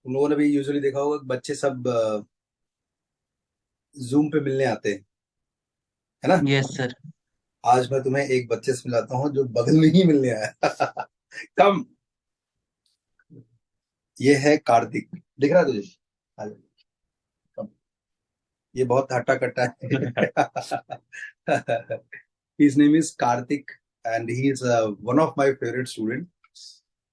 तुम लोगों ने भी यूजुअली देखा होगा कि बच्चे सब जूम पे मिलने आते हैं, है ना। Yes sir. आज मैं तुम्हें एक बच्चे से मिलाता हूँ जो बगल में ही मिलने आया। कम। ये है कार्तिक, दिख रहा है तुझे? आ जा, कम। ये बहुत हट्टा कट्टा है। His name is Karthik and he is one of my favorite student.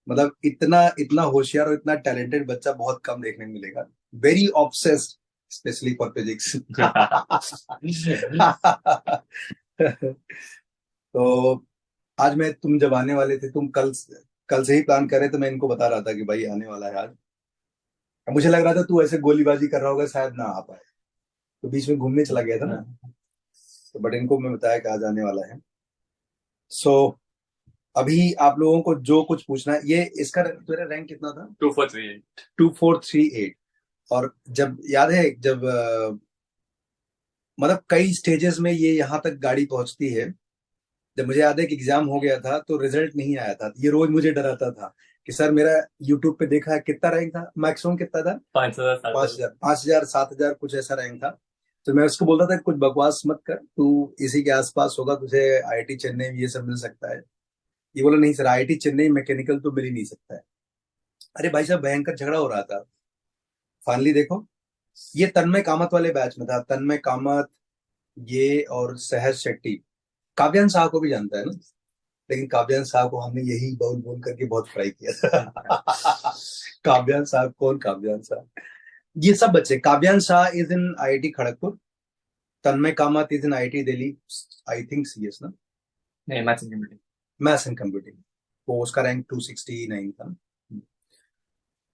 मतलब इतना इतना होशियार और इतना टैलेंटेड बच्चा बहुत कम देखने को मिलेगा। Very obsessed, specially for physics. तो आज मैं, तुम जब आने वाले थे, तुम कल से ही प्लान कर रहे, तो मैं इनको बता रहा था कि भाई आने वाला है आज। अब मुझे लग रहा था तू ऐसे गोलीबाजी कर रहा होगा, शायद ना आ पाए, तो बीच में घूमने चला गया था ना। तो बट इनको मैं बताया कि आज आने वाला है। सो अभी आप लोगों को जो कुछ पूछना है, ये इसका तेरा रैंक कितना था? 2438। 2438। और जब याद है, जब मतलब कई स्टेजेस में ये यहाँ तक गाड़ी पहुंचती है। जब मुझे याद है कि एग्जाम हो गया था तो रिजल्ट नहीं आया था, ये रोज मुझे डराता था कि सर मेरा यूट्यूब पे देखा है कितना रैंक था, मैक्सिमम कितना था? 5,000 पांच 7,000। हजार 5,000 7,000 कुछ ऐसा रैंक था। तो मैं उसको बोलता था कुछ बकवास मत कर, तू इसी के आसपास होगा, तुझे आईआईटी चेन्नई में ये सब मिल सकता है। ये बोला नहीं सर, आईआईटी चेन्नई मैकेनिकल तो मिल ही नहीं सकता है। अरे भाई साहब, भयंकर झगड़ा हो रहा था। फाइनली देखो, ये तन्मय कामत वाले बैच में था। तन्मय कामत, ये और सहज शेट्टी। काव्यान साह को भी जानता है ना, लेकिन काव्यान साह को हमने यही बोल बोल करके बहुत फ्राई किया था। काव्यान साह कौन? काव्यान साह, ये सब बच्चे। Kavyan Shah is in IIT Kharagpur. Tanmay Kamat is in IIT Delhi, I think CS ना, नहीं, maths and computing. Maths and computing. वो उसका रैंक 269 था।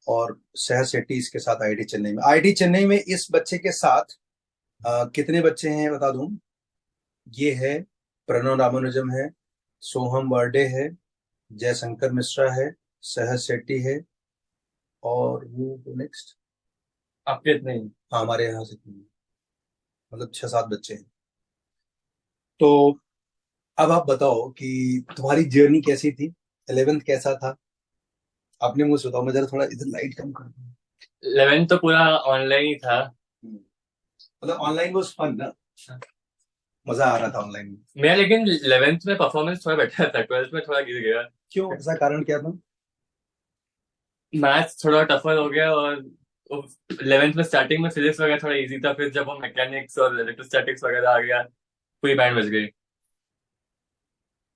और सहज शेट्टी इसके साथ आईआईटी चेन्नई में। आईआईटी चेन्नई में इस बच्चे के साथ कितने बच्चे हैं बता दूं। ये है, प्रणव रामानुजम है, सोहम वर्डे है, जयशंकर मिश्रा है, सहज शेट्टी है, और वो नेक्स्ट। आपके इतने ही? हाँ, हमारे यहाँ से मतलब 6-7 बच्चे हैं। तो अब आप बताओ कि तुम्हारी जर्नी कैसी थी, 11th कैसा था? अपने मुंह से बताओ, मैं जरा थोड़ा इधर लाइट कम कर दूं। 11th तो पूरा ऑनलाइन ही था। मतलब ऑनलाइन वाज फन ना, मजा आ रहा था ऑनलाइन में। मेरा लेकिन 11th में परफॉर्मेंस थोड़ा बेटर था, 12th में थोड़ा गिर गया। क्यों, ऐसा कारण क्या था? मैथ्स थोड़ा टफर हो गया, और 11th में स्टार्टिंग में फिजिक्स वगैरह थोड़ा इजी था, फिर जब वो मैकेनिक्स और इलेक्ट्रोस्टैटिक्स वगैरह आ गया, पूरी बैंड बज गई।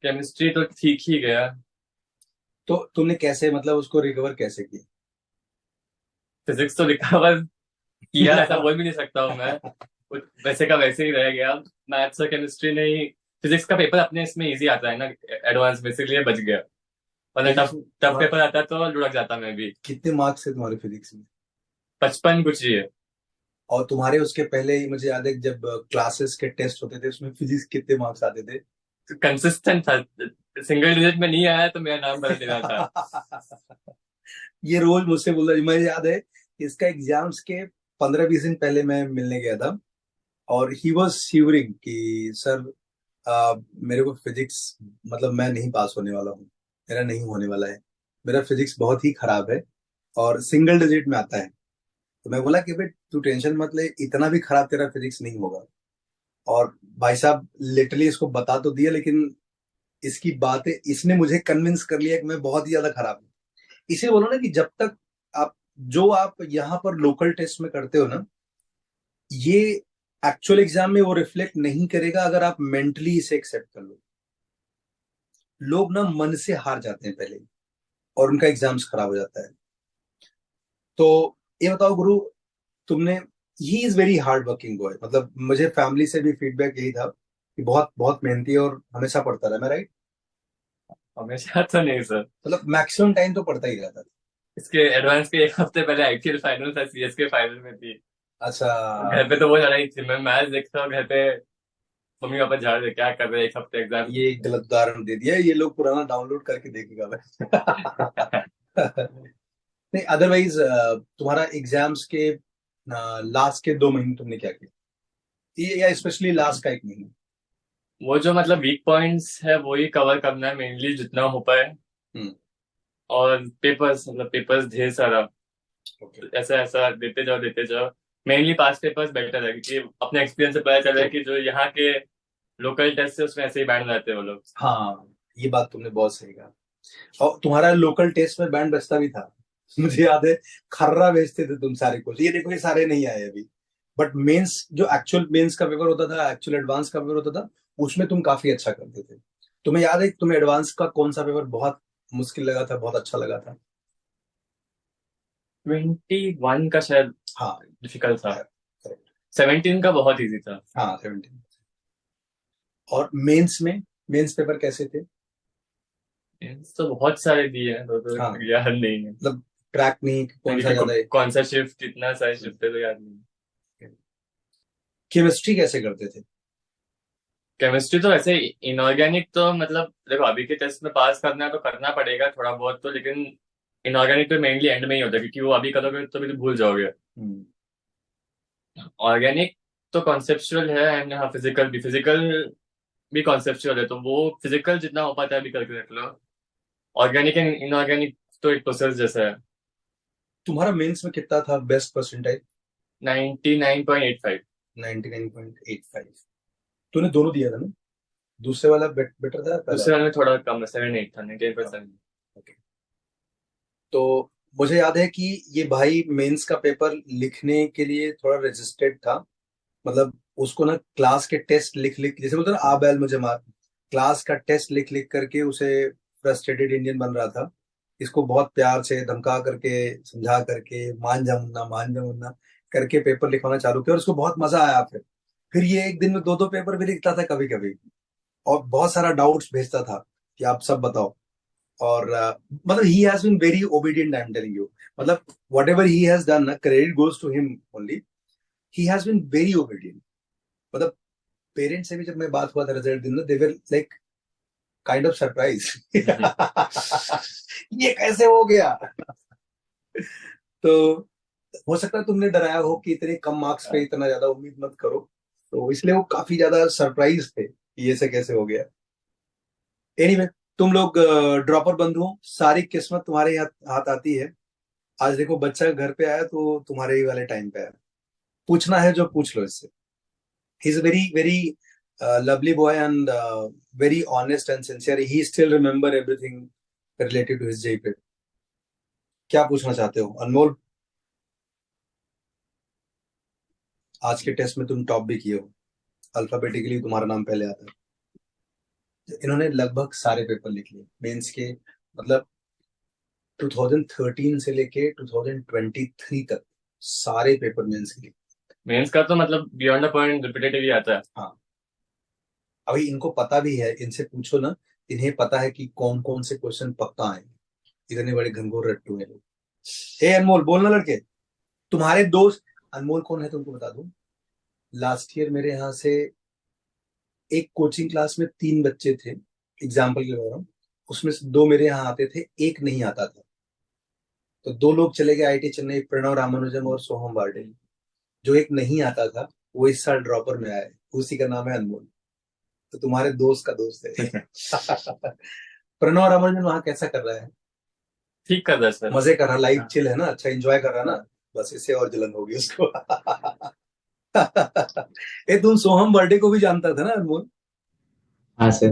केमिस्ट्री तो ठीक ही गया। तो तुमने कैसे, मतलब उसको रिकवर कैसे फिजिक्स तो रिकवर किया ऐसा किया? बोल भी नहीं सकता हूँ मैं। वैसे का वैसे ही रह गया। मैथ्स और केमिस्ट्री नहीं। फिजिक्स का पेपर अपने इसमें इजी आता है ना, एडवांस में, इसीलिए बच गया। वरना लेकिन टफ टफ पेपर आता तो लुढ़क जाता मैं भी। कितने मार्क्स है तुम्हारे फिजिक्स में? 55 कुछ ही है। और तुम्हारे उसके पहले ही मुझे याद है कि जब क्लासेस के टेस्ट होते थे उसमें फिजिक्स कितने मार्क्स आते थे? कंसिस्टेंट था। सिंगल डिजिट में नहीं आया तो मेरा नाम बदल देना था। ये रोज मुझसे बोल रहा है। मुझे याद है इसका एग्जाम्स के 15-20 दिन पहले मैं मिलने गया था, और ही वॉज शिवरिंग कि सर मेरे को फिजिक्स, मतलब मैं नहीं पास होने वाला हूँ, मेरा नहीं होने वाला है, मेरा फिजिक्स बहुत ही खराब है और सिंगल डिजिट में आता है। तो मैं बोला कि भाई तू टेंशन मत ले, इतना भी खराब तेरा फिजिक्स नहीं होगा। और भाई साहब लिटरली इसको बता तो दिया, लेकिन इसकी बातें, इसने मुझे कन्विंस कर लिया कि मैं बहुत ही ज्यादा खराब हूँ। इसे बोलो ना कि जब तक आप, जो आप यहाँ पर लोकल टेस्ट में करते हो ना, ये एक्चुअल एग्जाम में वो रिफ्लेक्ट नहीं करेगा अगर आप मेंटली इसे एक्सेप्ट कर लो। लोग ना मन से हार जाते हैं पहले ही, और उनका एग्जाम्स खराब हो जाता है। तो ये बताओ गुरु, तुमने, he is very hard working boy, मतलब मुझे फैमिली से भी फीडबैक यही था कि बहुत बहुत मेहनती है और हमेशा पढ़ता रहा। मैं राइट? हमेशा तो नहीं सर। मतलब मैक्सिमम टाइम तो पढ़ता ही रहता था। इसके एडवांस के एक हफ्ते पहले आईपीएल फाइनल था, सीएस के फाइनल में थी। अच्छा। घर पे तो वो लड़ाई थी, मैं मैच देखता हूँ घर पे, मम्मी पापा झाड़ रहे क्या कर रहे हैं, एक हफ्ते एग्जाम। ये एक गलत उदाहरण दे दिया, ये लोग पुराना डाउनलोड करके देखेगा मैं। नहीं, अदरवाइज तुम्हारा एग्जाम्स के लास्ट के 2 महीने तुमने क्या किया, ये या स्पेशली लास्ट का 1 महीना? वो जो मतलब वीक पॉइंट्स है वही कवर करना है मेनली, जितना हो पाए। हम्म। और पेपर्स, मतलब पेपर्स ढेर सारा। ओके। ऐसा ऐसा देते जाओ। मेनली पास पेपर्स बेटर है, क्योंकि अपने एक्सपीरियंस से पता चला है कि जो यहाँ के लोकल टेस्ट है उसमें ऐसे ही बैंड रहते हैं वो लोग। हाँ, ये बात तुमने बहुत सही कहा। और तुम्हारा लोकल टेस्ट में बैंड बजता भी था। मुझे याद है, खर्रा भेजते थे तुम सारे को, ये देखो ये सारे नहीं आए अभी। बट मेंस, जो एक्चुअल मेंस का पेपर होता था, एक्चुअल एडवांस का पेपर होता था, उसमें तुम काफी अच्छा करते थे। तुम्हें याद है कि तुम्हें एडवांस का कौन सा पेपर बहुत मुश्किल लगा था, बहुत अच्छा लगा था? 21 का शायद हाँ, डिफिकल्ट था। करेक्ट। 17 का बहुत इजी था। हाँ, 17। और मेंस में, मेंस पेपर कैसे थे? Means तो बहुत सारे दिए हैं, तो हाँ, याद नहीं है। मतलब ट्रैक नहीं कि कौन सा क्योंकि ज्यादा है। कौन सा शिफ्ट, इतना सारे शिफ्ट है तो याद नहीं। केमिस्ट्री कैसे करते थे? केमिस्ट्री तो वैसे इनऑर्गेनिक तो मतलब देखो, अभी के टेस्ट में पास करना है तो करना पड़ेगा थोड़ा बहुत तो, लेकिन इनऑर्गेनिक तो मेनली एंड में ही होता है, क्योंकि वो अभी करोगे तो भी तो भूल जाओगे। हम्म। ऑर्गेनिक तो कॉन्सेप्चुअल है, एंड हाँ फिजिकल भी कॉन्सेप्चुअल है, तो वो फिजिकल जितना हो पाता है अभी करके रख लो। ऑर्गेनिक एंड इनऑर्गेनिक तो एक प्रोसेस जैसा है। तुम्हारा मेंस में कितना था बेस्ट परसेंटाइल? 99.85। 99.85। तूने दोनों दिया था ना? दूसरे वाला बेटर था या पहला दूसरे वाला? वाले में थोड़ा कम है, 7-8 था, 98%। ओके। तो मुझे याद है कि ये भाई मेंस का पेपर लिखने के लिए थोड़ा रेजिस्टेड था। मतलब उसको ना क्लास के टेस्ट लिख लिख, जैसे बोलते हैं ना, आ बैल मुझे मार, क्लास का टेस्ट लिख लिख करके उसे फ्रस्ट्रेटेड इंडियन बन रहा था। इसको बहुत प्यार से धमका करके, समझा करके, मान जा मुन्ना करके पेपर लिखवाना चालू किया, और उसको बहुत मजा आया। फिर ये एक दिन में दो दो पेपर भी लिखता था कभी कभी, और बहुत सारा डाउट्स भेजता था कि आप सब बताओ। और मतलब ही has been very obedient, I am telling you. मतलब whatever he has done ना, credit goes to him only. He has been very obedient. मतलब पेरेंट्स से भी जब मैं बात हुआ था रिजल्ट दिन में, they were like kind of surprise. ये कैसे हो गया? तो हो सकता है तुमने डराया हो कि इतने कम मार्क्स पे इतना ज्यादा उम्मीद मत करो, तो इसलिए वो काफी ज्यादा सरप्राइज थे कि ये से कैसे हो गया। एनीवे, तुम लोग ड्रॉपर बंधु हो, सारी किस्मत तुम्हारे हाथ हाथ आती है। आज देखो बच्चा घर पे आया तो तुम्हारे ही वाले टाइम पे आया। पूछना है जो पूछ लो इससे। He is very very lovely boy and very honest and sincere. He still remember everything related to his JP. क्या पूछना चाहते हो अनमोल? आज के टेस्ट में तुम टॉप भी किए हो, अल्फाबेटिकली तुम्हारा नाम पहले आता है। इन्होंने लगभग सारे पेपर लिख लिए मेंस के, मतलब 2013 से लेके 2023 तक सारे पेपर मेंस के लिए। मेंस का तो मतलब बियॉन्ड द पॉइंट रिपीटेटिव ही आता है। हाँ, अभी इनको पता भी है, इनसे पूछो ना, इन्हें पता है कि कौन कौन से क्वेश्चन पक्का आएंगे। इतने बड़े घनघोर रट्टू हैं लोग। हे अनमोल, बोलना लड़के। तुम्हारे दोस्त, अनमोल कौन है तुमको बता दूं? लास्ट ईयर मेरे यहाँ से एक कोचिंग क्लास में 3 बच्चे थे, एग्जाम्पल के लिए, उसमें से 2 मेरे यहाँ आते थे, एक नहीं आता था। तो 2 लोग चले गए आईटी चेन्नई, प्रणव रामानुजम और सोहम वार्डे। जो एक नहीं आता था वो इस साल ड्रॉपर में आया है, उसी का नाम है अनमोल। तो तुम्हारे दोस्त का दोस्त है। प्रणव रामानुजन वहां कैसा कर रहा है? ठीक कर रहा है सर। मजे कर रहा, लाइफ चिल है ना, अच्छा एंजॉय कर रहा ना? बस इससे और जलन होगी उसको। ए, तुम सोहम बर्थडे को भी जानता था ना अनमोल? हाँ सर।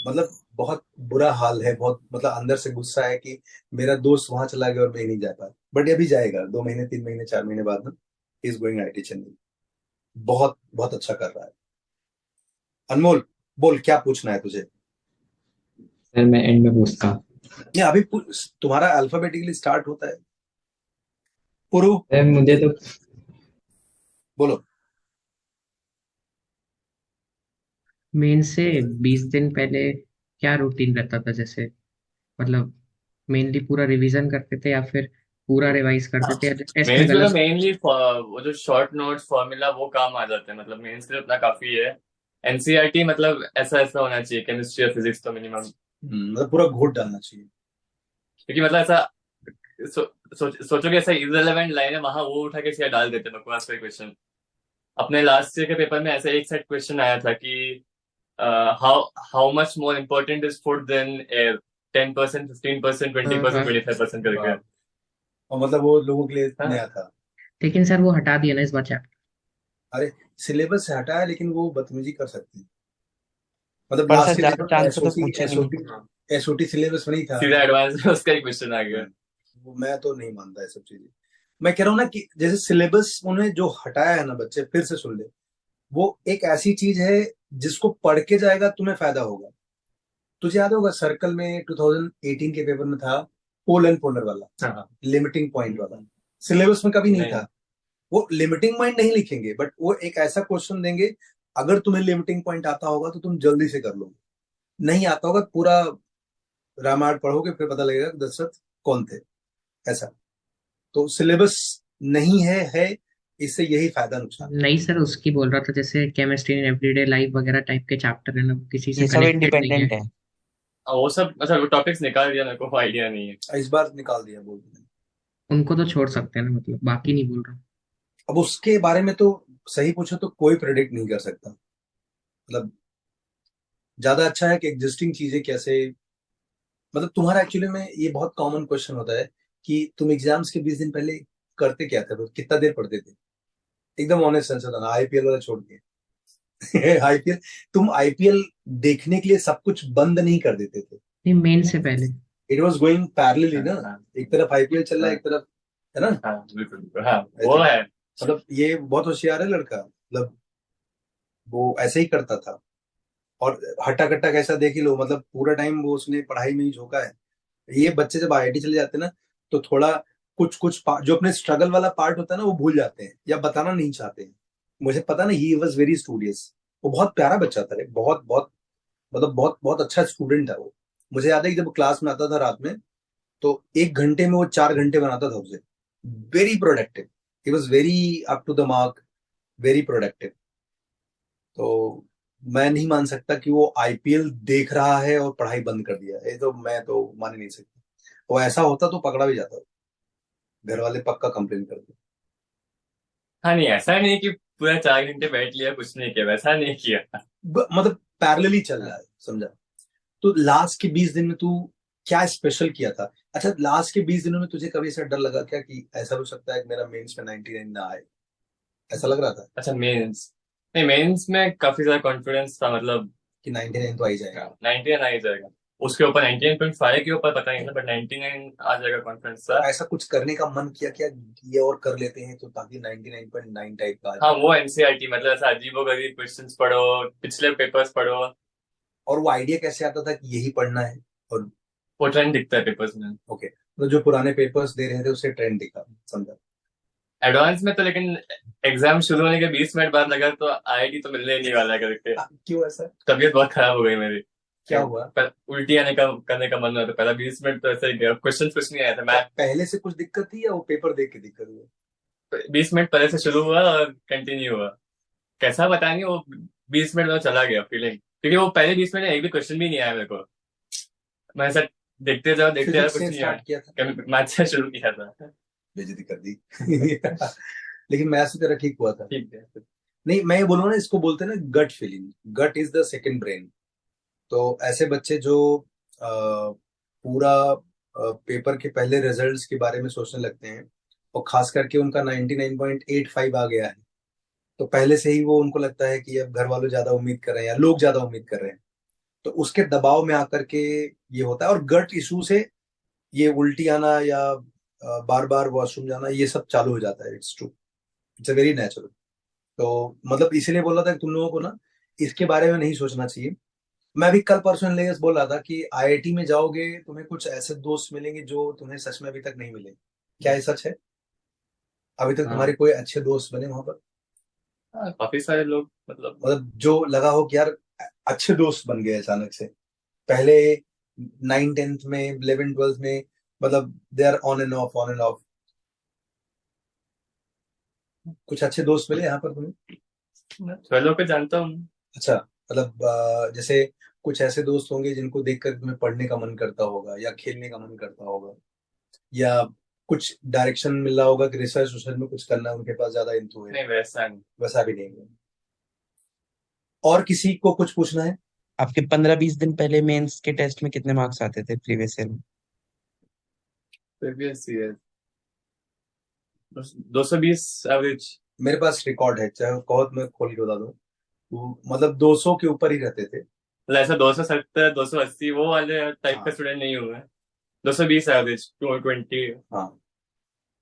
मतलब बहुत बुरा हाल है, बहुत मतलब अंदर से गुस्सा है कि मेरा दोस्त वहां चला गया और मैं नहीं जा पाया। बट अभी जाएगा 2 महीने, 3 महीने, 4 महीने बाद ना। Is going IT Chennai. बहुत बहुत अच्छा कर रहा है। अनमोल, बोल क्या पूछना है तुझे? सर मैं एंड में पूछता हूँ। ये अभी तुम्हारा अल्फाबेटिकली स्टार्ट होता है। पुरु, सर मुझे तो बोलो। मेन से 20 दिन पहले क्या रूटीन रहता था, जैसे मतलब मेनली पूरा रिवीजन करते थे या फिर पूरा रिवाइज करते थे, या टेस्ट में मेंस में तो गलत? मेनली वो जो शॉर्ट नोट्स फॉर्मूला वो काम आ जाते हैं, मतलब मेंस के लिए उतना काफी है। एनसीईआरटी मतलब ऐसा ऐसा होना चाहिए, केमिस्ट्री और फिजिक्स तो मिनिमम। मतलब पूरा घोट डालना चाहिए। क्योंकि मतलब ऐसा सोचो कि ऐसा इररिलेवेंट लाइन है, वहां वो उठा के सीधा डाल देते हैं बकवास कोई क्वेश्चन। अपने लास्ट ईयर के पेपर में ऐसा एक सेट क्वेश्चन आया था कि how how much more important is food than air, 10%, 15%, हाँ 20%, हाँ 25% करके। और मतलब वो लोगों के लिए हाँ नया था। लेकिन सर वो हटा दिया ना इस बार चैप्टर। अरे सिलेबस से हटा है, लेकिन वो बदतमीजी कर सकते हैं। मतलब पर सर लास्ट ईयर ज्यादा देखो, चांस पे तो एसओटी पूछेंगे नहीं। एसओटी एसओटी सिलेबस में नहीं था। सीधा एडवांस में उसका ही क्वेश्चन आ गया। वो मैं तो नहीं मानता ये सब चीजें। मैं कह रहा हूँ ना कि जैसे सिलेबस उन्हें जो हटाया है ना, बच्चे फिर से सुन ले। वो एक ऐसी चीज है जिसको पढ़ के जाएगा तुम्हें फायदा होगा। तुझे याद होगा सर्कल में 2018 के पेपर में था पोल एंड पोलर वाला, हाँ लिमिटिंग पॉइंट वाला। सिलेबस में कभी नहीं नहीं। था। वो लिमिटिंग पॉइंट नहीं लिखेंगे, बट वो एक ऐसा क्वेश्चन देंगे, अगर तुम्हें लिमिटिंग पॉइंट आता होगा तो तुम जल्दी से कर लोगे। नहीं आता होगा, पूरा रामायण पढ़ोगे फिर पता लगेगा कि दशरथ कौन थे। ऐसा। तो सिलेबस नहीं है, इससे यही फायदा नुकसान है। नहीं सर, उसकी बोल रहा था जैसे केमिस्ट्री इन एवरीडे लाइफ वगैरह टाइप के चैप्टर है ना, वो किसी से ये सब कनेक्टेड नहीं है। इंडिपेंडेंट है। वो सब अच्छा, वो टॉपिक्स निकाल दिया, मेरे को आइडिया नहीं है। इस बार निकाल दिया बोल रहे हैं। उनको तो छोड़ सकते हैं ना, मतलब बाकी नहीं बोल रहा हूँ। अब उसके बारे में तो सही पूछो तो कोई प्रेडिक्ट नहीं कर सकता। मतलब ज्यादा अच्छा है कि एग्जिस्टिंग चीजें कैसे। मतलब तुम्हारा एक्चुअली में ये बहुत कॉमन क्वेश्चन होता है कि तुम एग्जाम्स के 20 दिन पहले करते क्या थे, कितना देर पढ़ते थे। एकदम ऑनेस्ट आंसर था ना, आईपीएल वाला छोड़ के। आईपीएल, तुम आईपीएल देखने के लिए सब कुछ बंद नहीं कर देते थे। नहीं, मेन से पहले। इट वॉज गोइंग पैरेलली ना। हाँ एक तरफ आईपीएल चल रहा है, एक तरफ, है ना। हाँ बिल्कुल बिल्कुल, हाँ वो ऐसे। है। मतलब ये बहुत होशियार है लड़का, मतलब वो ऐसे ही करता था। और हट्टा कट्टा कैसा देख ही लो, मतलब पूरा टाइम वो उसने पढ़ाई में ही झोंका है। ये बच्चे जब आईआईटी चले जाते हैं ना, तो थोड़ा कुछ कुछ जो अपने स्ट्रगल वाला पार्ट होता है ना, वो भूल जाते हैं या बताना नहीं चाहते हैं। मुझे पता ना, ही वॉज वेरी स्टूडियस। वो बहुत प्यारा बच्चा था रे, बहुत बहुत, मतलब बहुत बहुत अच्छा स्टूडेंट था वो। मुझे याद है कि जब क्लास में आता था रात में, तो 1 घंटे में वो 4 घंटे बनाता था उसे। Very productive. He was very up to the mark, very productive. तो मैं नहीं मान सकता कि वो आईपीएल देख रहा है और पढ़ाई बंद कर दिया, ये तो मैं तो मान ही नहीं सकता। वो ऐसा होता तो पकड़ा भी जाता। घर वाले पक्का कंप्लेन करते। हाँ नहीं, ऐसा नहीं कि पूरा 4 घंटे बैठ लिया कुछ नहीं किया, वैसा नहीं किया। मतलब पैरेलली चल रहा है, समझा। तो लास्ट के 20 दिन में तू क्या स्पेशल किया था? अच्छा, लास्ट के 20 दिनों में तुझे कभी ऐसा डर लगा क्या कि ऐसा हो सकता है कि मेरा मेंस में 99 ना आए? ऐसा लग रहा था अच्छा मेंस, नहीं मेंस में काफी ज्यादा कॉन्फिडेंस था, मतलब कि 99 तो आ ही जाएगा। 99 आ ही जाएगा। उसके ऊपर 99.5 के ऊपर पता नहीं था, बट 99 आ जाएगा कॉन्फिडेंस तो था। ऐसा कुछ करने का मन किया क्या, ये और कर लेते हैं तो ताकि 99.9 टाइप का आ हाँ जाए? वो एनसीईआरटी, मतलब ऐसा अजीबो गरीब क्वेश्चंस पढ़ो, पिछले पेपर्स पढ़ो। और वो आइडिया कैसे आता था कि यही पढ़ना है? और वो ट्रेंड दिखता है पेपर्स में। ओके, तो जो पुराने पेपर्स दे रहे थे उससे ट्रेंड दिखा, समझा। एडवांस में तो लेकिन एग्जाम शुरू होने के 20 मिनट बाद लगा तो आईआईटी तो मिलने ही नहीं वाला है करके। क्यों ऐसा? तबीयत बहुत खराब हो गई मेरी। क्या हुआ? पर उल्टी आने का करने का मन हुआ, तो पहला 20 मिनट तो ऐसे ही गया, क्वेश्चन कुछ नहीं आया था। मैं पहले से कुछ दिक्कत थी या वो पेपर देख के दिक्कत हुई? 20 मिनट पहले से शुरू हुआ और कंटिन्यू हुआ। कैसा बताएंगे, वो 20 मिनट में चला गया फीलिंग, क्योंकि वो पहले 20 मिनट में एक भी क्वेश्चन भी नहीं आया मेरे को। मैं ऐसा देखते जाओ फिजिक्स कुछ से नहीं आया। स्टार्ट किया था? मैथ से शुरू किया था। बेइज्जती कर दी। लेकिन मैथ्स से तेरा ठीक हुआ था। ठीक है। नहीं, मैं ये बोलूंगा ना, इसको बोलते हैं ना gut feeling. Gut is the second brain. तो ऐसे बच्चे जो पूरा पेपर के पहले रिजल्ट्स के बारे में सोचने लगते हैं, और खास करके उनका 99.85 आ गया है, तो पहले से ही वो उनको लगता है कि अब घर वालों ज्यादा उम्मीद कर रहे हैं या लोग ज्यादा उम्मीद कर रहे हैं। तो उसके दबाव में आकर के ये होता है। और गट इशू से ये उल्टी आना या बार बार वॉशरूम जाना, ये सब चालू हो जाता है। It's true, it's a very natural. तो मतलब इसीलिए बोल रहा था कि तुम लोगों को ना इसके बारे में नहीं सोचना चाहिए। मैं भी कल परसों लेगस बोल रहा था कि आईआईटी में जाओगे, तुम्हें कुछ ऐसे दोस्त मिलेंगे जो तुम्हें सच में अभी तक नहीं मिले। क्या ये सच है? अभी तक हाँ तुम्हारे कोई अच्छे दोस्त बने वहां पर? हाँ, काफी सारे लोग मतलब। मतलब जो लगा हो कि यार अच्छे दोस्त बन गए अचानक से, पहले 9 10th में 11 12th में, मतलब they are on and off, on and off. कुछ अच्छे दोस्त मिले यहाँ पर तुम्हें? मैं 12 पे जानता हूँ। अच्छा, मतलब जैसे कुछ ऐसे दोस्त होंगे जिनको देखकर तुम्हें पढ़ने का मन करता होगा या खेलने का मन करता होगा, या कुछ डायरेक्शन मिल रहा होगा कि रिसर्च विसर्च में कुछ करना है, उनके पास ज्यादा इंतु है। नहीं वैसा नहीं। वैसा भी नहीं है। और किसी को कुछ पूछना है? आपके 15-20 दिन पहले मेंस के टेस्ट में कितने मार्क्स आते थे प्रीवियस ईयर में? Previous year 220 average. मेरे पास रिकॉर्ड है, चाहे कहो तो मैं खोल के बता दूं, मतलब 200 के ऊपर ही रहते थे। मतलब ऐसा 270 280 वो वाले टाइप का हाँ स्टूडेंट नहीं हुए। 220 एवरेज 220। हाँ,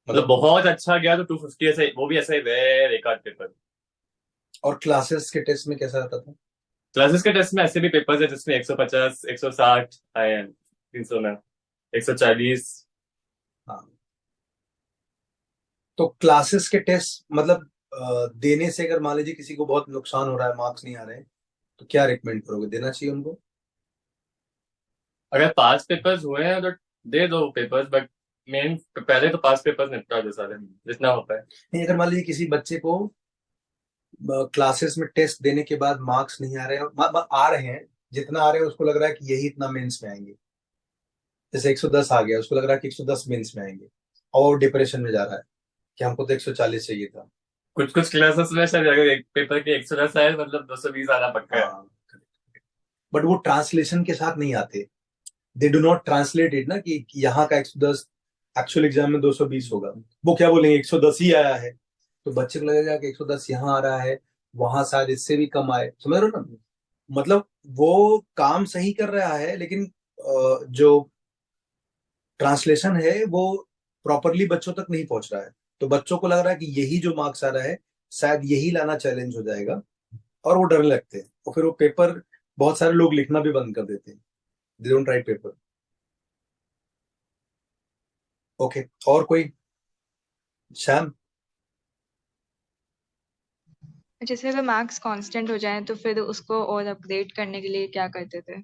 मतलब मतलब बहुत अच्छा गया तो 250 ऐसे, वो भी ऐसे रेयर एक आध पेपर। और क्लासेस के टेस्ट में कैसा रहता था? क्लासेस के टेस्ट में ऐसे भी पेपर्स है जिसमें 150 160 आए हैं, 300 में 140। हाँ, तो क्लासेस के टेस्ट मतलब देने से अगर मान लीजिए किसी को बहुत नुकसान हो रहा है, मार्क्स नहीं आ रहे हैं, तो क्या रिकमेंड करोगे, देना चाहिए उनको? अगर पास पेपर्स हुए हैं तो दे दो पेपर्स, बट मेन पहले तो पास पेपर्स निपटा दो सारे, जितना हो पाए। नहीं, अगर मान लीजिए किसी बच्चे को क्लासेस में टेस्ट देने के बाद मार्क्स नहीं आ रहे हैं, आ रहे हैं, जितना आ रहे हैं उसको लग रहा है कि यही इतना मेंस में आएंगे, जैसे 110 आ गया, उसको लग रहा है कि 110 मेंस में आएंगे, और वो डिप्रेशन में जा रहा है कि हमको तो 140 चाहिए था। कुछ कुछ क्लासेस में शायद अगर एक पेपर के 110 आए मतलब 220 आना पक्का है। हाँ, बट वो ट्रांसलेशन के साथ नहीं आते, they do not translate it ना कि यहाँ का 110 एक्चुअल एग्जाम में 220 होगा। वो क्या बोलेंगे, 110 ही आया है, तो बच्चे को लगेगा कि 110 यहाँ आ रहा है, वहां शायद इससे भी कम आए, समझ रहे हो ना? मतलब वो काम सही कर रहा है, लेकिन जो ट्रांसलेशन है वो प्रॉपरली बच्चों तक नहीं पहुंच रहा है, तो बच्चों को लग रहा है कि यही जो मार्क्स आ रहा है शायद यही लाना चैलेंज हो जाएगा, और वो डरने लगते हैं, और फिर वो पेपर बहुत सारे लोग लिखना भी बंद कर देते हैं, they don't write paper. Okay, और कोई? श्याम? जैसे अगर मार्क्स कांस्टेंट हो जाए तो फिर उसको और अपग्रेड करने के लिए क्या करते थे?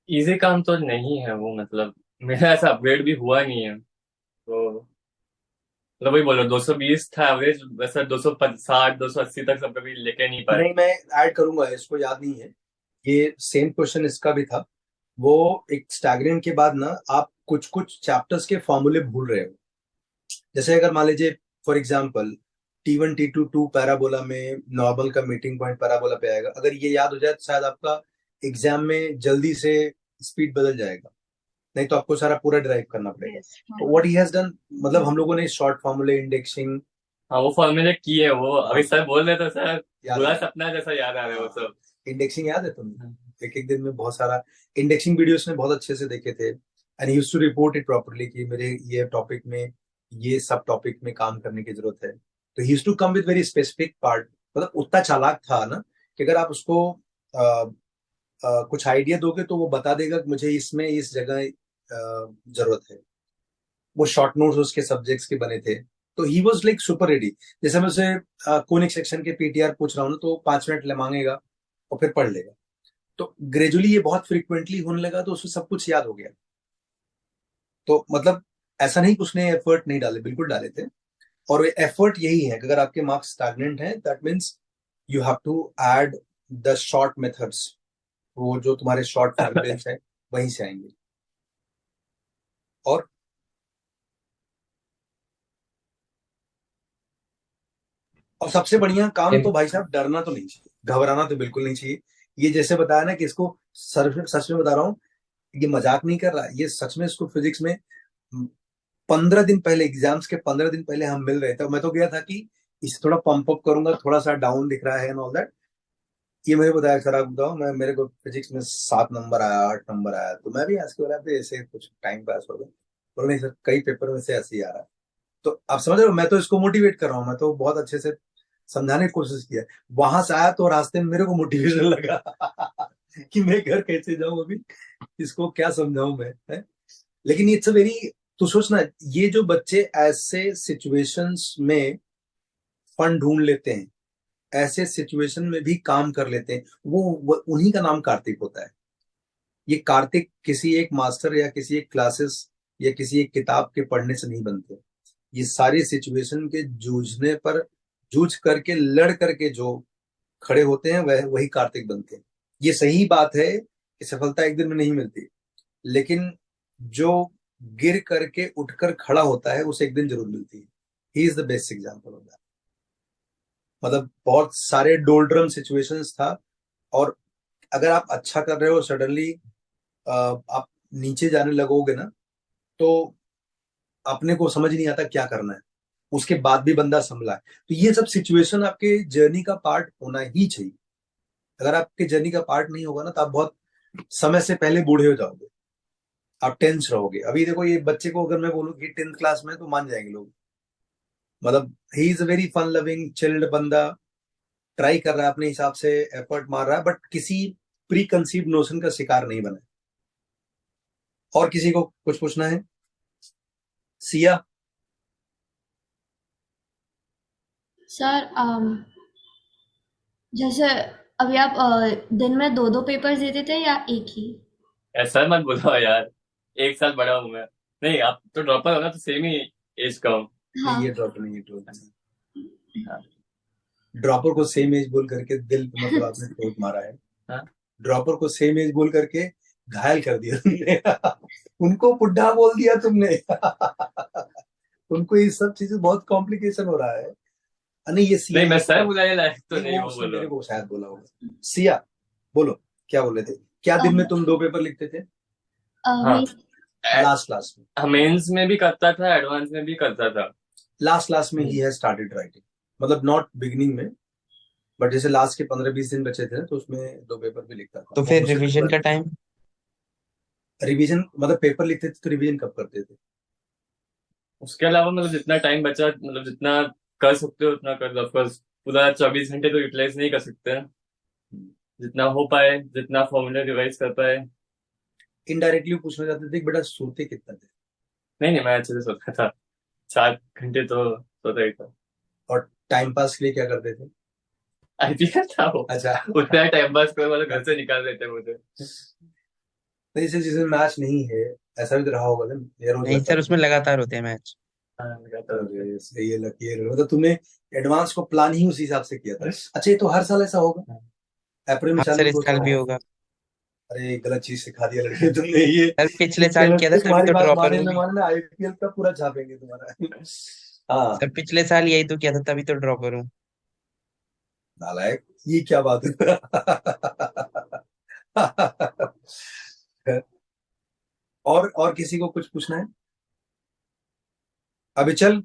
इजी काम तो नहीं है वो, मतलब मेरा ऐसा अपग्रेड भी हुआ नहीं है तो, मतलब वही बोलो 220 था एवरेज, वैसा 260 280 तक सब कभी लेके नहीं पाए। नहीं, मैं ऐड करूंगा, इसको याद नहीं है, ये सेम क्वेश्चन इसका भी था। वो एक स्टैगरेंट के बाद ना आप कुछ कुछ चैप्टर्स के फॉर्मूले भूल रहे हो, जैसे अगर मान लीजिए for example T1 T2 parabola में नॉर्मल का मीटिंग पॉइंट पैराबोला पे आएगा, अगर ये याद हो जाए तो शायद आपका एग्जाम में जल्दी से स्पीड बदल जाएगा, नहीं तो आपको सारा पूरा ड्राइव करना पड़ेगा। Yes, तो हाँ। व्हाट ही हैज डन, मतलब हम लोगों ने शॉर्ट फॉर्मूले, इंडेक्सिंग, हाँ वो फॉर्मूले किए वो, अभी सर बोल रहे थे सर, याद बुरा है? सपना जैसा याद आ रहा है वो सब। इंडेक्सिंग याद है तुम्हें? एक एक दिन में बहुत सारा इंडेक्सिंग वीडियोस ने बहुत अच्छे से देखे थे, and used to report it properly कि मेरे ये टॉपिक में, ये सब टॉपिक में काम करने की जरूरत है। तो he used to come with very specific part, मतलब उतना चालाक था ना कि अगर आप उसको कुछ आइडिया दोगे तो वो बता देगा कि मुझे इसमें इस जगह जरूरत है। वो शॉर्ट नोट्स उसके सब्जेक्ट्स के बने थे, तो he was like super ready. जैसे मैं उसे कोनिक सेक्शन के पीटीआर पूछ रहा हूँ ना, तो 5 मिनट ले मांगेगा और फिर पढ़ लेगा। तो ग्रेजुअली ये बहुत फ्रिक्वेंटली होने लगा, तो उसको सब कुछ याद हो गया। तो मतलब ऐसा नहीं कि उसने एफर्ट नहीं डाले, बिल्कुल डाले थे, और एफर्ट यही है कि अगर आपके मार्क्स स्टैग्नेंट हैं, that means you have to add the short methods, वो जो तुम्हारे शॉर्ट फॉर्मूलेस हैं वहीं से आएंगे। और सबसे बढ़िया काम तो भाई साहब, डरना तो नहीं चाहिए, घबराना तो बिल्कुल नहीं चाहिए। ये जैसे बताया ना कि इसको, सर सच में बता रहा हूँ, ये मजाक नहीं कर रहा, ये सच में इसको फिजिक्स में 15 दिन पहले, एग्जाम्स के 15 दिन पहले हम मिल रहे थे, मैं तो गया था कि इसे थोड़ा पंप अप करूंगा, थोड़ा सा डाउन दिख रहा है एंड ऑल दैट। ये मुझे बताया, सर आप बताओ, मैं मेरे को फिजिक्स में 7 नंबर आया, 8 नंबर आया, तो मैं भी आज के वाला पे ऐसे कुछ टाइम पास हो गया। बोले नहीं सर, कई पेपर में से ऐसे ही आ रहा है। तो आप समझ रहे हो, मैं तो इसको मोटिवेट कर रहा हूँ, मैं तो बहुत अच्छे से समझाने की कोशिश किया। वहां से आया तो रास्ते में मेरे को मोटिवेशन लगा कि मैं घर कैसे जाऊं अभी, इसको क्या समझाऊं मैं, है? लेकिन इट्स अ वेरी, तो सोचना, ये जो बच्चे ऐसे सिचुएशंस में फंड ढूंढ लेते हैं, ऐसे सिचुएशन में भी काम कर लेते हैं, वो उन्हीं का नाम कार्तिक होता है। ये कार्तिक किसी एक मास्टर या किसी एक क्लासेस या किसी एक किताब के पढ़ने से नहीं बनते, ये सारी सिचुएशन के जूझने पर, जूझ करके, लड़ करके जो खड़े होते हैं वह वही कार्तिक बनते हैं। ये सही बात है कि सफलता एक दिन में नहीं मिलती, लेकिन जो गिर करके उठकर खड़ा होता है उसे एक दिन जरूर मिलती है। He is the best example of that. मतलब बहुत सारे डोल्ड्रम सिचुएशंस था, और अगर आप अच्छा कर रहे हो, सडनली आप नीचे जाने लगोगे ना, तो अपने को समझ नहीं आता क्या करना है, उसके बाद भी बंदा संभला है। तो ये सब सिचुएशन आपके जर्नी का पार्ट होना ही चाहिए। अगर आपके जर्नी का पार्ट नहीं होगा ना, तो आप बहुत समय से पहले बूढ़े हो जाओगे, आप टेंस रहोगे। अभी देखो ये बच्चे को अगर मैं बोलूँ कि 10th क्लास में, तो मान जाएंगे लोग। मतलब he is a very fun loving chilled बंदा, ट्राई कर रहा है अपने हिसाब से, एफर्ट मार रहा है, बट किसी प्री कंसीव नोशन का शिकार नहीं बना है। और किसी को कुछ पूछना है? सिया? सर जैसे अभी आप दिन में दो दो पेपर देते थे या एक ही? ऐसा मत बोलो यार, एक साल बड़ा हूँ मैं। नहीं, आप तो ड्रॉपर हो ना, तो सेम ही एज का हूँ। हाँ ये ड्रॉपर नहीं, ये ड्रॉपर हाँ। ड्रॉपर को सेम एज बोल करके दिल पे मतलब आपने चोट मारा है। हाँ? ड्रॉपर को सेम एज बोल करके घायल कर दिया तुमने। उनको बुढ़ा बोल दिया तुमने। उनको ये सब चीजें बहुत कॉम्प्लिकेशन हो रहा है। नहीं ये सिया, नहीं, मैं सर बुलाने लायक तो नहीं, नहीं वो वो उसने बोलो। मेरे को शायद बोला होगा। सिया बोलो, क्या बोल रहे थे? क्या दिन में तुम 2 पेपर लिखते थे हाँ, लास्ट क्लास में? मेंस में भी करता था, एडवांस में भी करता था। लास्ट क्लास में ही हैज स्टार्टेड राइटिंग, मतलब नॉट बिगिनिंग में, बट जैसे लास्ट के 15-20 दिन बचे थे तो उसमें 2 पेपर भी लिखता था। तो फिर रिवीजन का टाइम? रिवीजन मतलब पेपर लिखते थे तो रिवीजन कब करते थे? उसके अलावा मतलब जितना टाइम बचा, मतलब जितना कर सकते हो उतना कर लो। ऑफकोर्स पूरा 24 घंटे तो यूटिलाइज नहीं कर सकते हैं। जितना हो पाए, जितना फॉर्मूला रिवाइज कर पाए। इनडायरेक्टली पूछना चाहते थे कि बेटा सोते कितना थे? नहीं नहीं, मैं अच्छे से सोता था, 7 घंटे तो सोता ही था। और टाइम पास के लिए क्या करते थे? आईपीएल था वो। अच्छा, उतना टाइम पास कर मतलब घर से निकाल देते मुझे। तो जैसे जिसमें मैच नहीं है, ऐसा भी तो रहा होगा ना, ये रोज नहीं लगता सर, था। उसमें लगातार होते हैं मैच। हाँ, लगातार होते हैं। अरे सही है, लकी है। मतलब तुमने एडवांस को प्लान ही उसी हिसाब से किया था। अच्छा, ये तो हर साल ऐसा होगा, अप्रैल में हाँ सर, चालू इस तो साल होता भी होगा। होगा। अरे गलत चीज सिखा दिया लड़के तुमने ये। सर पिछले ये साल चलो, किया था तभी तुम्हारी तो बात ड्रॉपर माने हूँ ना भी। माने, आईपीएल का पूरा छापेंगे तुम्हारा। हाँ, सर पिछले साल यही तो किया था तभी तो ड्रॉपर हूँ। नालायक, ये क्या बात है? और किसी को कुछ पूछना है? अभी चल।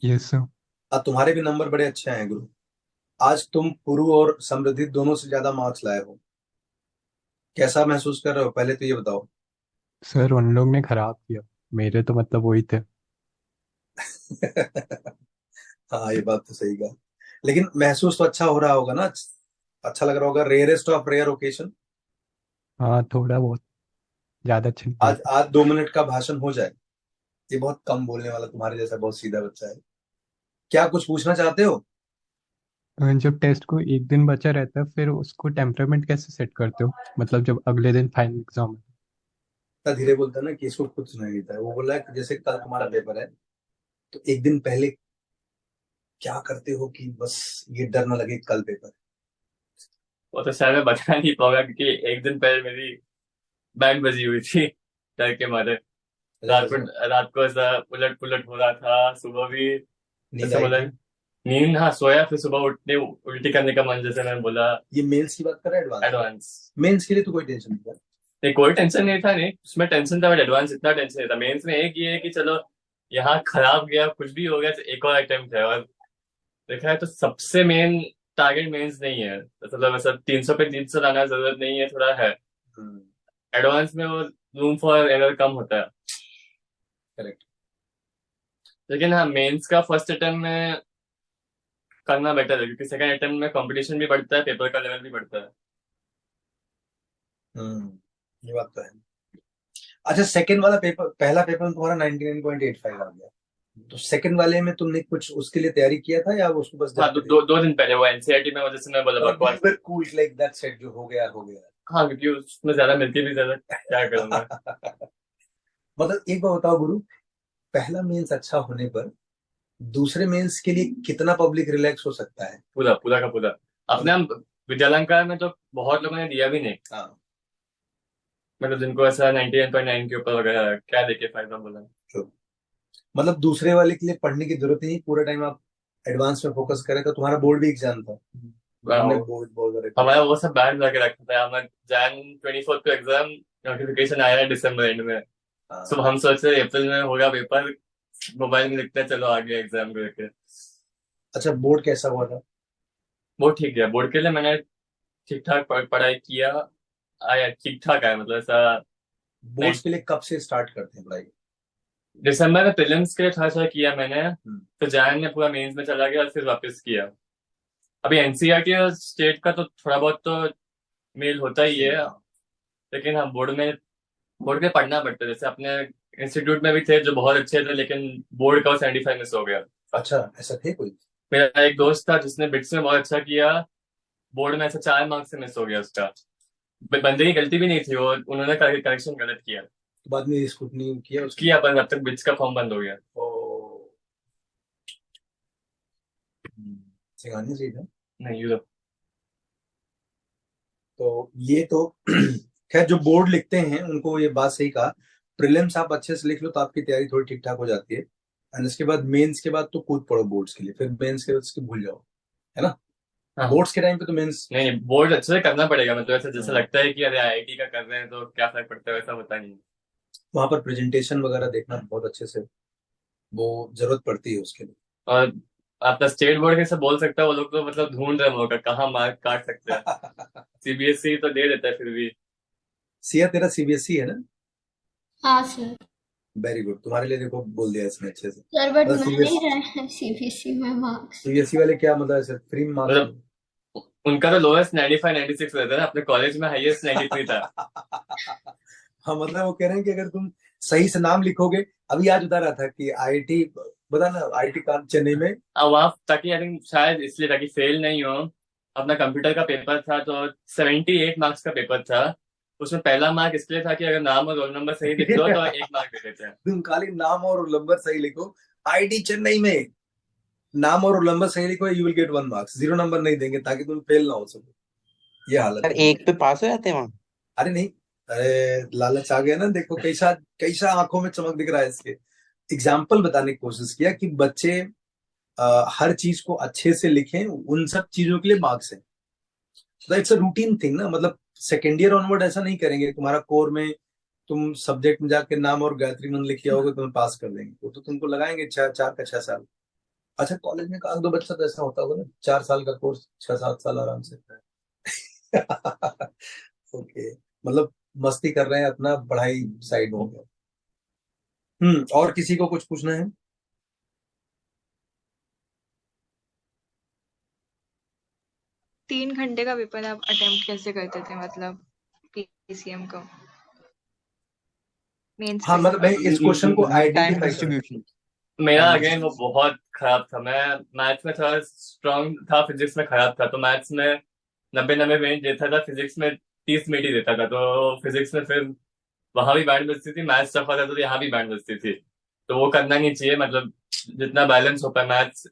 Yes sir. अब तुम्हारे भी नंबर बड़े अच्छे आए हैं गुरु। आज तुम पुरु और समृद्धि दोनों से ज्यादा मार्क्स लाए हो। कैसा महसूस कर रहे हो, पहले तो ये बताओ। सर उन लोग ने खराब किया, मेरे तो मतलब वही थे। हाँ, ये बात तो सही कहा, लेकिन महसूस तो अच्छा हो रहा होगा ना, अच्छा लग रहा होगा। Rarest of rare occasion. हाँ थोड़ा बहुत, ज़्यादा अच्छे नहीं आज थे। आज 2 मिनट का भाषण हो जाए, ये बहुत कम बोलने वाला तुम्हारे जैसा बहुत सीधा बच्चा है। क्या कुछ पूछना चाहते हो? जब टेस्ट को एक दिन बचा रहता है फिर उसको टेम्परामेंट कैसे सेट करते हो, मतलब जब अगले दिन फाइनल एग्जाम है? इतना धीरे बोलता है ना कि इसको कुछ सुनाई देता है। वो बोला है कि जैसे कल तुम्हारा पेपर है, तो एक दिन पहले क्या करते हो कि बस ये डर ना लगे कल पेपर है। वो तो शायद मैं बता नहीं पाऊंगा, क्योंकि एक दिन पहले मेरी बैंड बजी हुई थी डर के मारे। रात को रात को ऐसा उलट पुलट हो रहा था, सुबह भी नींद ऐसा आई बोला। थी? नींद, हाँ सोया, फिर सुबह उठने उल्टी करने का मन, जैसे मैंने बोला। ये मेंस की बात कर रहा है, एडवांस? एडवांस मेंस के लिए तो कोई टेंशन नहीं था। नहीं, कोई टेंशन नहीं था। नहीं, उसमें टेंशन था, बट एडवांस इतना टेंशन नहीं था। मेंस में एक ये है कि चलो यहाँ खराब गया, कुछ भी हो गया, तो एक और अटेम्प्ट है। और देखा है तो सबसे मेन टारगेट मेंस नहीं है, मतलब ऐसा 300 पे 300 लाना जरूरत नहीं है, थोड़ा है। हम्म, एडवांस में वो रूम फॉर एरर कम होता है। करेक्ट। लेकिन हाँ, मेंस का फर्स्ट अटेम्प्ट में करना बेटर है, क्योंकि सेकंड अटेम्प्ट में कंपटीशन भी बढ़ता है, पेपर का लेवल भी बढ़ता है। ये बात तो है। अच्छा, सेकंड वाला पेपर, पहला पेपर में तुम्हारा 99.85 आ गया, तो सेकंड वाले में तुमने कुछ उसके लिए तैयारी किया था या उसको बस हाँ, जाके दो दिन पहले वो एनसीईआरटी में, वजह से मैं बोला बकवास। कूल लाइक दैट सेट, जो हो गया हो गया। हाँ, क्योंकि उसमें ज्यादा मिलती भी ज्यादा, क्या करूंगा। मतलब एक बार बताओ गुरु, पहला मेंस अच्छा होने पर दूसरे मेंस के लिए कितना पब्लिक रिलैक्स हो सकता है? पूरा पूरा का पूरा। अपने हम विद्यालंकार में तो बहुत लोगों ने दिया भी नहीं, हाँ, मतलब जिनको ऐसा 99.9 के ऊपर वगैरह, क्या देखे फायदा बोला। true. मतलब दूसरे वाले के लिए पढ़ने की जरूरत ही नहीं, पूरा टाइम आप एडवांस में फोकस करें। तो तुम्हारा बोर्ड भी एग्जाम था, हमने बोर्ड बोल रहे हमारा वो सब बैंड लगा के रखा था। हमारा Jan 24 को एग्जाम, नोटिफिकेशन आया है December एंड में। सो हम सोच रहे अप्रैल में होगा पेपर, मोबाइल में लिखते हैं चलो आगे एग्जाम करके। अच्छा, बोर्ड कैसा हुआ था? वो ठीक गया, बोर्ड के लिए मैंने ठीक ठाक पढ़ाई किया, आया ठीक ठाक आया, मतलब ऐसा। बोर्ड्स के लिए कब से स्टार्ट करते हैं पढ़ाई? दिसंबर में प्रीलिम्स के लिए थोड़ा सा किया मैंने, हम्म। फिर जान में पूरा मेंस में चला गया और फिर वापस किया। अभी एनसीईआरटी और स्टेट का तो थोड़ा बहुत तो मेल होता ही है, लेकिन हाँ बोर्ड के पढ़ना पड़ता है। जैसे अपने इंस्टीट्यूट में भी थे जो बहुत अच्छे थे, लेकिन बोर्ड का 75 मिस हो गया। अच्छा, ऐसा थे कोई? मेरा एक दोस्त था जिसने बिट्स में बहुत अच्छा किया, बोर्ड में ऐसा 4 मार्क्स से मिस हो गया उसका। बंदे की गलती भी नहीं थी, वो उन्होंने करेक्शन गलत किया। तो बाद में स्क्रूटनी किया उसकी? किया, पर अब तक बिट्स का फॉर्म बंद हो गया। ओ, सिंगानी सही था। नहीं यूरो। तो ये तो खैर, जो बोर्ड लिखते हैं उनको ये बात सही कहा, प्रीलिम्स आप अच्छे से लिख लो तो आपकी तैयारी थोड़ी ठीक ठाक हो जाती है, एंड इसके बाद मेंस के बाद तो कूद पड़ो बोर्ड्स के लिए, फिर मेंस के बाद उसके भूल जाओ, है ना? हाँ। बोर्ड्स के टाइम पे तो मेंस। नहीं नहीं, बोर्ड अच्छे से करना पड़ेगा, मतलब ऐसा जैसे हाँ। लगता है कि अरे आईआईटी का कर रहे हैं तो क्या फर्क पड़ता है, वैसा होता नहीं। वहां पर प्रेजेंटेशन वगैरह देखना बहुत अच्छे से, वो जरूरत पड़ती है उसके लिए। और अपना स्टेट बोर्ड कैसे बोल सकता है, वो लोग तो मतलब ढूंढ रहे हैं मौका कहाँ मार्क काट सकते हैं। सीबीएसई तो दे देता है फिर भी। सिया, तेरा सीबीएसई है ना? हाँ सर। वेरी गुड, तुम्हारे लिए देखो बोल दिया इसने अच्छे से। सर बट मतलब मैं नहीं रहा सीबीएसई में मार्क्स। सीबीएसई वाले क्या मतलब ऐसे फ्री मार्क्स? मतलब उनका तो लोएस्ट 95 96 रहता है ना, अपने कॉलेज में हाईएस्ट 93 था। हाँ, मतलब वो कह रहे हैं कि अगर तुम सही से नाम लिखोगे, अभी आज बता रहा था कि आईआईटी, बता ना, आईआईटी का चेन्नई में। वहां ताकि आई थिंक शायद इसलिए ताकि फेल नहीं हो। अपना कंप्यूटर का पेपर था तो 78 मार्क्स का पेपर था। उसमें पहला मार्क इसलिए था कि अगर नाम और रोल नंबर सही लिख दो तो 1 मार्क दे देते हैं। तुम खाली नाम और रोल नंबर सही लिखो, आईआईटी चेन्नई में नाम और रोल नंबर सही लिखो, you will get 1 marks, 0 number नहीं देंगे ताकि तुम फेल ना हो सको। ये हालत सर है। एक पे पास हो जाते हैं वहाँ? अरे नहीं, अरे लालच आ गया ना, देखो कैसा कैसा आंखों में चमक दिख रहा है इसके। एग्जाम्पल बताने की कोशिश किया कि बच्चे हर चीज को अच्छे से लिखें, उन सब चीजों के लिए मार्क्स है। इट्स अ रूटीन थिंग ना, मतलब सेकेंड ईयर ऑनवर्ड ऐसा नहीं करेंगे, तुम्हारा कोर में तुम सब्जेक्ट में जाके नाम और गायत्री मंत्र लिख के आओगे, तुम्हें पास कर देंगे, वो तो तुमको लगाएंगे 4 का 6 साल। अच्छा, कॉलेज में का दो बच्चा तो ऐसा होता होगा ना, 4 साल का कोर्स 6 7 साल आराम से। ओके, मतलब मस्ती कर रहे हैं, अपना पढ़ाई साइड हो गया। और किसी को कुछ पूछना है? 3 घंटे का पेपर आप अटेम्प्ट कैसे करते थे, मतलब पीसीएम का, मेंस हाँ, का मतलब मैं इस क्वेश्चन को टाइम आइडेंटिफाई कर, डिस्ट्रीब्यूशन। मेरा टाइम अगेन वो बहुत खराब था। मैं मैथ्स में थोड़ा स्ट्रांग था, फिजिक्स में खराब था। तो मैथ्स में 90 मिनट देता था, फिजिक्स में 30 मिनट ही देता था। तो फिजिक्स में फिर वहां भी बैंड बजती थी, मैथ्स टफ आता था तो यहाँ भी बैंड बजती थी। तो वो करना नहीं चाहिए, मतलब जितना बैलेंस हो पाए। Maths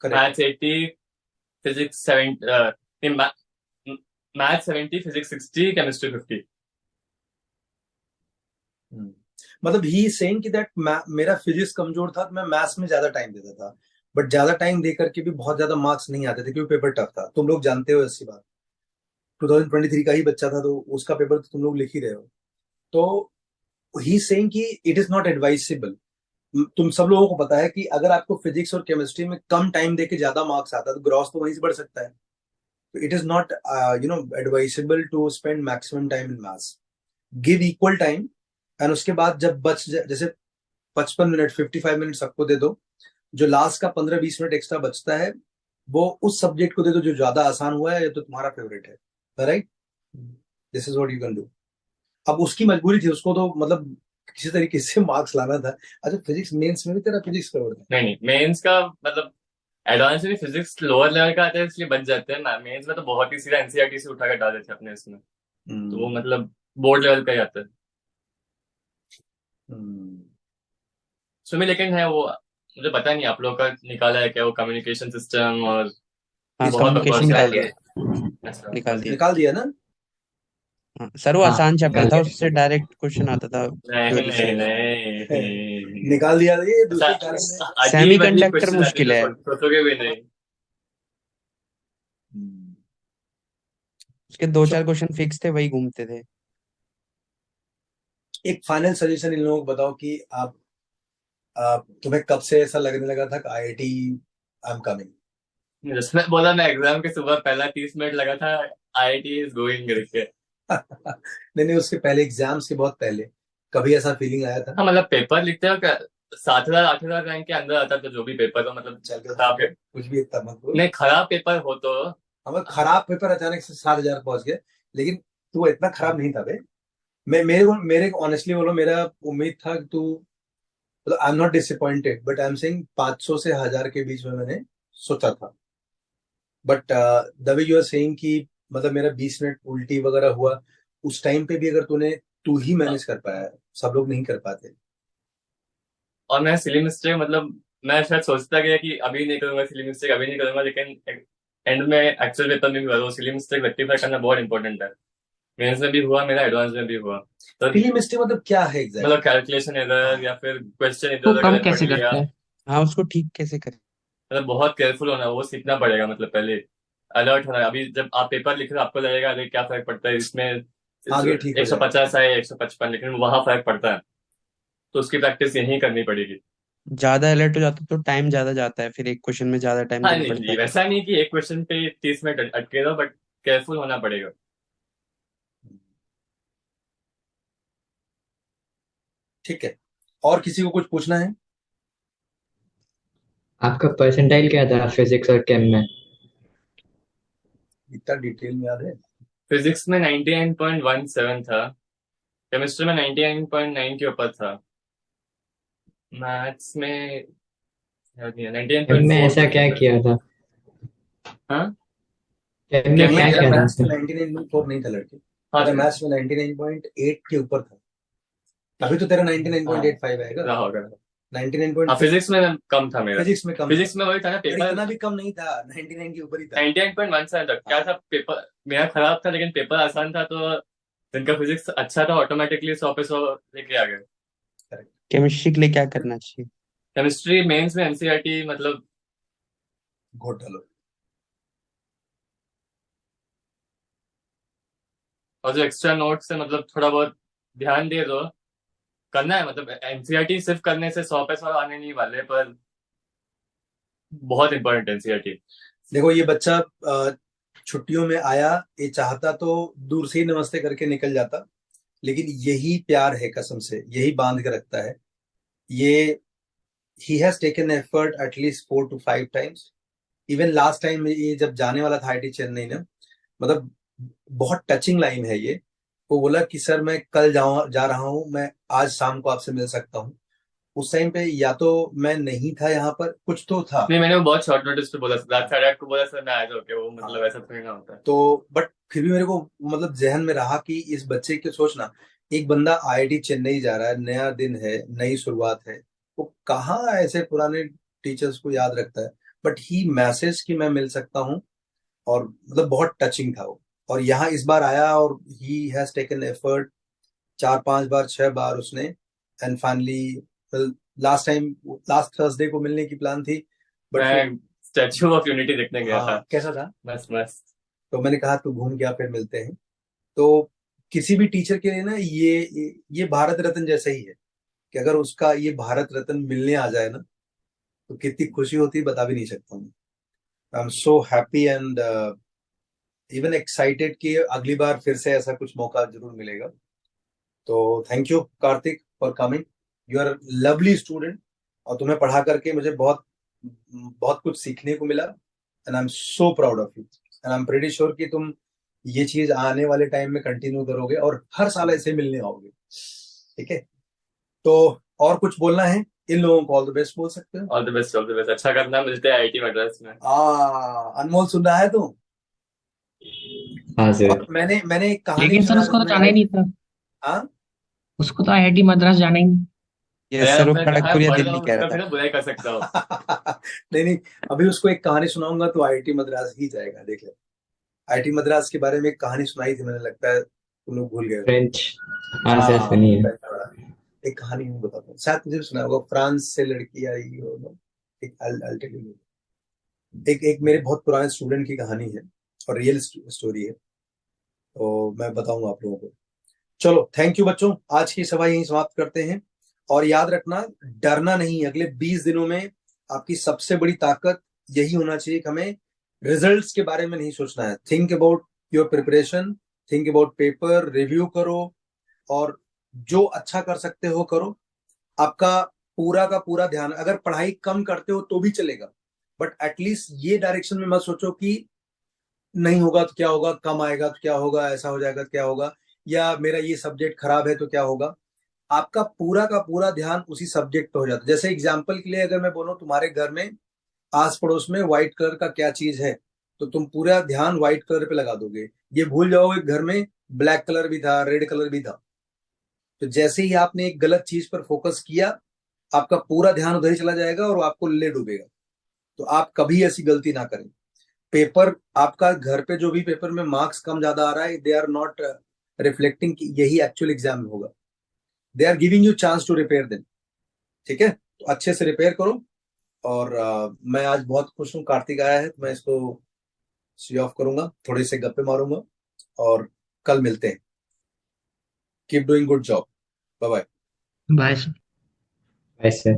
correct. Maths 80, physics 70, maths 70, physics 60, chemistry 50। मतलब ही सेइंग कि दैट मेरा फिजिक्स कमजोर था तो मैं मैथ्स में ज्यादा टाइम देता था, बट ज्यादा टाइम दे करके भी बहुत ज्यादा मार्क्स नहीं आते थे क्योंकि पेपर टफ था। तुम लोग जानते हो ऐसी बात, 2023 का ही बच्चा था तो उसका पेपर तो तुम लोग लिख ही रहे हो। तो ही सेइंग कि इट इज नॉट एडवाइसेबल। तुम सब लोगों को पता है कि अगर आपको फिजिक्स और केमिस्ट्री में कम टाइम देके ज्यादा मार्क्स आता है तो ग्रॉस तो वहीं से बढ़ सकता है। तो it is not advisable to spend maximum time in maths. Give equal time, and उसके बाद जब जैसे 55 मिनट 55 मिनट सबको दे दो, जो लास्ट का 15 20 मिनट एक्स्ट्रा बचता है वो उस सब्जेक्ट को दे दो जो ज्यादा आसान हुआ है या तो तुम्हारा फेवरेट है। Right, this is what you can do. अब उसकी मजबूरी थी, उसको तो मतलब किसी तरीके से मार्क्स लाना था। अच्छा, फिजिक्स मेंस में भी तेरा फिजिक्स कवर था? नहीं नहीं, मेंस का मतलब एडवांस में फिजिक्स लोअर लेवल का आता है इसलिए बच जाते हैं। मेंस में तो बहुत ही सीधा एनसीईआरटी से उठा कर डाल देते हैं अपने इसमें। तो वो मतलब बोर्ड लेवल का ही आता है। सुमी लेकिन है वो, मुझे पता नहीं आप लोग का निकाला है क्या वो कम्युनिकेशन सिस्टम, और हाँ बहुत कम्युनिकेशन बकवास निकाल है। दिया, अच्छा। निकाल दिया। निकाल दिया ना? हाँ, सर वो हाँ आसान चैप्टर निकाल था, दिया। उससे डायरेक्ट क्वेश्चन आता था नहीं थ्योरी नहीं से। नहीं। निकाल दिया ये अच्छा, दूसरे कारण में। अजीब अजीब सेमीकंडक्टर क्वेश्चन आते हैं मुश्किल है, जो सोचोगे भी नहीं। उसके 2 4 So, क्वेश्चन फिक्स थे, वही घूमते थे। एक फाइनल सजेशन इन लोगों को बताओ कि तुम्हें कब से ऐसा लगने लगा था कि IIT आई एम कमिंग? जैसे मैं बोला, मैं एग्जाम के सुबह पहला 30 मिनट लगा था आईआईटी इज गोइंग करके। नहीं नहीं, उसके पहले, एग्जाम्स के बहुत पहले कभी ऐसा फीलिंग आया था? हाँ मतलब पेपर लिखते हो क्या, 7,000 8,000 रैंक के अंदर आता था जो भी पेपर हो, मतलब चल के खराब कुछ भी इतना मत बोल। नहीं, खराब पेपर हो तो। हमें खराब पेपर अचानक से 7,000 पहुंच गए, लेकिन तू इतना खराब नहीं था बे। मेरे ऑनेस्टली बोलो, मेरा उम्मीद था कि तू, मतलब I am not disappointed, but I am saying 500 से 1,000 के बीच में मैंने सोचा था। But the way you are saying कि मतलब मेरा 20 मिनट उल्टी वगैरह हुआ, उस टाइम पे भी अगर तू ही मैनेज कर पाया, सब लोग नहीं कर पाते। और मैं सिली मिस्टेक, मतलब मैं शायद सोचता गया कि अभी नहीं करूंगा सिली मिस्टेक, अभी नहीं करूंगा, लेकिन एंड में एक्चुअल पेपर में भी हुआ। वो सिली मिस्टेक रेक्टिफाई करना बहुत इंपॉर्टेंट है। मेंस में भी हुआ मेरा, एडवांस में भी हुआ। तो फिल्म मिस्टेक मतलब क्या है एग्जैक्टली? मतलब कैलकुलेशन एरर या फिर क्वेश्चन इधर तो उधर कम गलत पढ़ कैसे लिया। करते हैं? हाँ, उसको ठीक कैसे करें? मतलब बहुत केयरफुल होना, वो सीखना पड़ेगा। मतलब पहले अलर्ट होना। अभी जब आप पेपर लिख रहे हो आपको लगेगा अरे क्या फर्क पड़ता है इसमें, आगे ठीक हो एक सौ जाएगा। पचास आए 155, लेकिन वहां फर्क पड़ता है। तो उसकी प्रैक्टिस यहीं करनी पड़ेगी। ज्यादा अलर्ट हो जाता तो टाइम ज्यादा जाता है, फिर एक क्वेश्चन में ज्यादा टाइम हाँ देना नहीं पड़ता जी, है। वैसा नहीं कि एक क्वेश्चन पे 30 मिनट अटके रहो, बट केयरफुल होना पड़ेगा। ठीक है, और किसी को कुछ पूछना है? आपका परसेंटाइल क्या था फिजिक्स और केम में? इतना डिटेल में याद है? फिजिक्स में 99.17 था। केमिस्ट्री में 99.9 के ऊपर था। मैथ्स में याद नहीं है, केम में 99.4 ऐसा कुछ क्या ऐसा। किया था? हाँ केम में केम में क्या मेरा किया था मैथ्स में आपने? 99.4 नहीं था लड़के, हाँ मेरा मैथ्स में 99.8 के ऊपर था। अभी तो तेरा 99.85 आएगा। रहा होगा। हाँ 99.4 फिजिक्स में कम था मेरा। फिजिक्स में कम फिजिक्स था, में वही था ना पर पेपर। इतना भी कम नहीं था, 99 के ऊपर ही था। 99.17 तक क्या था पेपर मेरा खराब था, लेकिन पेपर आसान था, तो जिनका फिजिक्स अच्छा था ऑटोमेटिकली 100 पे 100 लेके आ गए। करेक्ट। केमिस्ट्री के लिए क्या करना चाहिए? केमिस्ट्री मेंस में एनसीईआरटी मतलब, घोट डालो। और जो एक्स्ट्रा नोट्स है मतलब थोड़ा बहुत ध्यान दे दो, करना है। मतलब एनसीईआरटी सिर्फ करने से 100 पे 100 आने नहीं वाले, पर बहुत इंपॉर्टेंट एनसीईआरटी। देखो ये बच्चा छुट्टियों में आया, ये चाहता तो दूर से ही नमस्ते करके निकल जाता, लेकिन यही प्यार है, कसम से यही बांध के रखता है ये। He has taken effort at least 4 to 5 times। Even last time ये जब जाने वाला था IIT चेन्नई ना, मतलब बहुत टचिंग लाइन है ये। वो बोला कि सर मैं कल जा रहा हूँ, मैं आज शाम को आपसे मिल सकता हूँ। उस टाइम पे या तो मैं नहीं था यहाँ पर, कुछ तो था। नहीं, मैंने वो बहुत शॉर्ट नोटिस पे बोला, रात 8:30 को बोला सर मैं आ जाओ, वो हाँ, मतलब ऐसा थोड़ी ना होता है। तो बट फिर भी मेरे को मतलब जहन में रहा कि इस बच्चे के, सोचना एक बंदा IIT चेन्नई जा रहा है, नया दिन है, नई शुरुआत है, वो कहाँ ऐसे पुराने टीचर्स को याद रखता है। बट ही मैसेज कि मैं मिल सकता हूँ, और मतलब बहुत टचिंग था वो। और यहाँ इस बार आया और ही हैज टेकन एफर्ट, 4 5 बार 6 बार उसने, and finally last time, last Thursday को मिलने की प्लान थी, बट फिर मैं स्टैच्यू ऑफ यूनिटी देखने गया था। हाँ, कैसा था? बस बस। तो मैंने कहा तू घूम गया, फिर मिलते हैं। तो किसी भी टीचर के लिए ना ये भारत रत्न जैसा ही है, कि अगर उसका ये भारत रत्न मिलने आ जाए ना, तो कितनी खुशी होती है बता भी नहीं सकता हूँ। I am so happy and even excited कि अगली बार फिर से ऐसा कुछ मौका जरूर मिलेगा। तो thank you Kartik for coming, you are lovely student, और तुम्हें पढ़ा करके मुझे बहुत बहुत कुछ सीखने को मिला, and I am so proud of you, and I am pretty sure कि तुम ये चीज आने वाले टाइम में कंटिन्यू करोगे और हर साल ऐसे मिलने आओगे। ठीक है, तो और कुछ बोलना है? इन लोगों को ऑल द बेस्ट बोल सकते हो। All the best, all the best. अच्छा करना, मिलते हैं आईआईटी मद्रास में। अनमोल सुन रहा है तू? हाँ सर। और मैंने मैंने एक कहानी लेकिन सर सुना उसको तो तुम्हें जाना ही नहीं था। हाँ, उसको तो आईआईटी मद्रास जाना ही नहीं। ये अरे सर वो मैं कहा खड़गपुर या पढ़ रहा दिल्ली हूँ, कह उसका रहा भी था। ना बुराई कर सकता हूँ। नहीं नहीं, अभी उसको एक कहानी सुनाऊंगा तो IIT मद्रास ही जाएगा, देख ले। IIT मद्रास के बारे में एक कहानी सुनाई थी मैंने, लगता है तुम लोग भूल गए हो। फ्रेंच। हाँ सर हाँ, सुनिए। एक कहानी मैं बताता हूँ, शायद तुझे भी सुना होगा। फ्रांस से लड़की आई हो ना, एक I'll tell you। एक एक मेरे बहुत पुराने स्टूडेंट की कहानी है, और रियल स्टोरी है, तो मैं बताऊंगा आप लोगों को। चलो थैंक यू बच्चों, आज की सभा यहीं समाप्त करते हैं। और याद रखना, डरना नहीं। अगले 20 दिनों में आपकी सबसे बड़ी ताकत यही होना चाहिए कि हमें रिजल्ट्स के बारे में नहीं सोचना है। Think about your preparation, think about paper, review करो और जो अच्छा कर सकते हो करो। आपका पूरा का पूरा ध्यान, अगर पढ़ाई कम करते हो तो भी चलेगा, बट एटलीस्ट ये डायरेक्शन में मत सोचो कि नहीं होगा तो क्या होगा, कम आएगा तो क्या होगा, ऐसा हो जाएगा तो क्या होगा, या मेरा ये सब्जेक्ट खराब है तो क्या होगा। आपका पूरा का पूरा ध्यान उसी सब्जेक्ट पे हो जाता है। जैसे एग्जाम्पल के लिए अगर मैं बोलूं, तुम्हारे घर में आस पड़ोस में व्हाइट कलर का क्या चीज है, तो तुम पूरा ध्यान व्हाइट कलर पे लगा दोगे। ये भूल जाओगे घर में ब्लैक कलर भी था, रेड कलर भी था। तो जैसे ही आपने एक गलत चीज पर फोकस किया, आपका पूरा ध्यान उधर ही चला जाएगा और वो आपको ले डूबेगा। तो आप कभी ऐसी गलती ना करें। पेपर आपका घर पे जो भी पेपर में मार्क्स कम ज्यादा आ रहा है, दे आर नॉट रिफ्लेक्टिंग कि यही एक्चुअल एग्जाम में होगा। They are giving you chance to repair them. ठीक है, तो अच्छे से रिपेयर करो। और मैं आज बहुत खुश हूँ, कार्तिक आया है तो मैं इसको सी ऑफ करूंगा, थोड़े से गप्पे मारूंगा और कल मिलते हैं। Keep doing good job. Bye bye. Bye. ऐसे